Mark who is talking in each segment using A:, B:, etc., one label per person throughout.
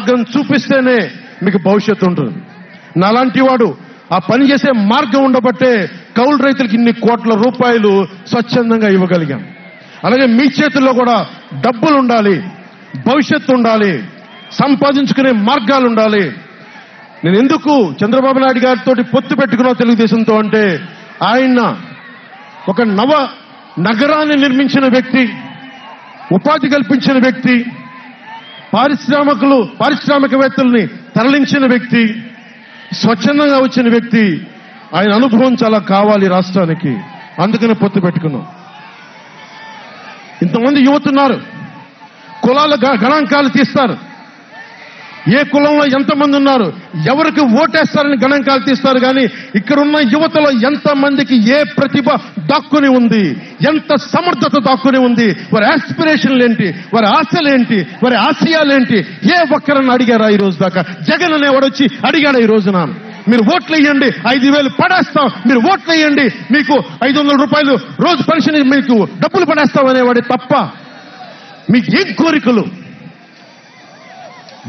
A: మార్గం చూపిస్తేనే మీకు భవిష్యత్తు ఉంటుంది. నాలాంటి వాడు ఆ పని చేసే మార్గం ఉండబట్టే కౌలు రైతులకు ఇన్ని కోట్ల రూపాయలు స్వచ్ఛందంగా ఇవ్వగలిగాం. అలాగే మీ చేతుల్లో కూడా డబ్బులు ఉండాలి, భవిష్యత్తు ఉండాలి, సంపాదించుకునే మార్గాలు ఉండాలి. నేను ఎందుకు చంద్రబాబు నాయుడు గారితో పొత్తు పెట్టుకున్నా తెలుగుదేశంతో అంటే, ఆయన ఒక నవ నగరాన్ని నిర్మించిన వ్యక్తి, ఉపాధి కల్పించిన వ్యక్తి, పారిశ్రామికవేత్తల్ని తరలించిన వ్యక్తి, స్వచ్ఛందంగా వచ్చిన వ్యక్తి. ఆయన అనుభవం చాలా కావాలి రాష్ట్రానికి. అందుకని పొత్తు పెట్టుకున్నాం. ఇంతమంది యువతున్నారు, కులాల గణాంకాలు తీస్తారు. ఏ కులంలో ఎంతమంది ఉన్నారు, ఎవరికి ఓటేస్తారని గణాంకాలు తీస్తారు. కానీ ఇక్కడున్న యువతలో ఎంతమందికి ఏ ప్రతిభ దాక్కుని ఉంది, ఎంత సమర్థత దాక్కుని ఉంది, వారి ఆస్పిరేషన్లు ఏంటి, వారి ఆశలేంటి, వారి ఆశయాలేంటి, ఏ ఒక్కరన్నా అడిగారా ఈ రోజు దాకా? జగన్ అనేవాడు వచ్చి అడిగాడు ఈ రోజున, మీరు ఓట్లు వేయండి 5,000 పడేస్తాం, మీరు ఓట్లు వేయండి మీకు 500 రూపాయలు రోజు పెన్షన్ మీకు డబ్బులు పడేస్తాం అనేవాడే తప్ప మీకు ఏం కోరికలు?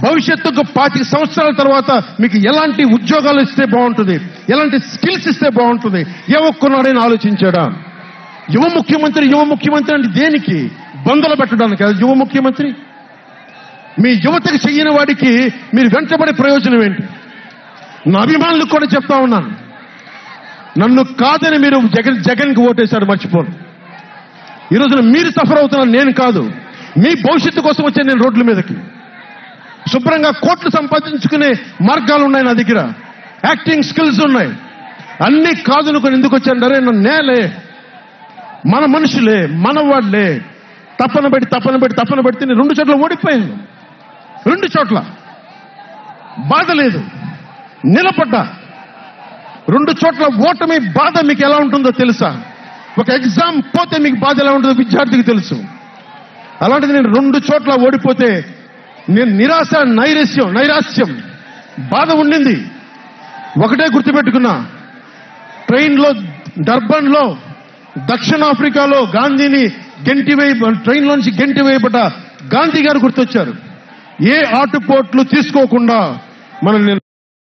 A: భవిష్యత్తుకు 25 సంవత్సరాల తర్వాత మీకు ఎలాంటి ఉద్యోగాలు ఇస్తే బాగుంటుంది, ఎలాంటి స్కిల్స్ ఇస్తే బాగుంటుంది, ఏ ఒక్కనాడైనా ఆలోచించాడా? యువ ముఖ్యమంత్రి అంటే దేనికి? బంధులు పెట్టడానికి అది యువ ముఖ్యమంత్రి? మీ యువతకు చెయ్యని వాడికి మీరు వెంటబడే ప్రయోజనం ఏంటి? నా అభిమానులకు కూడా చెప్తా ఉన్నాను, నన్ను కాదని మీరు జగన్కి ఓటేశారు మర్చిపోను. ఈ రోజున మీరు సఫర్ అవుతున్నారు, నేను కాదు. మీ భవిష్యత్తు కోసం వచ్చే నేను రోడ్ల మీదకి శుభ్రంగా కోట్లు సంపాదించుకునే మార్గాలు ఉన్నాయి నా దగ్గర, యాక్టింగ్ స్కిల్స్ ఉన్నాయి. అన్ని కాదనుకొని ఎందుకు వచ్చారంటే, నన్ను నేలే, మన మనుషులే, మన వాళ్ళే, తప్పన పెడితే నేను 2 చోట్ల ఓడిపోయాను. 2 చోట్ల బాధ లేదు, నిలబడ్డా. 2 చోట్ల ఓటమి బాధ మీకు ఎలా ఉంటుందో తెలుసా? ఒక ఎగ్జామ్ పోతే మీకు బాధ ఎలా ఉంటుందో విద్యార్థికి తెలుసు. అలాంటిది నేను 2 చోట్ల ఓడిపోతే నేను నిరాశ, నైరాశ్యం, బాధ ఉండింది. ఒకటే గుర్తుపెట్టుకున్నా, డర్బన్లో దక్షిణాఫ్రికాలో గాంధీని ట్రైన్లోంచి గెంటి వేయబడ్డ గాంధీ గారు గుర్తొచ్చారు. ఏ ఆటుపోట్లు తీసుకోకుండా మనం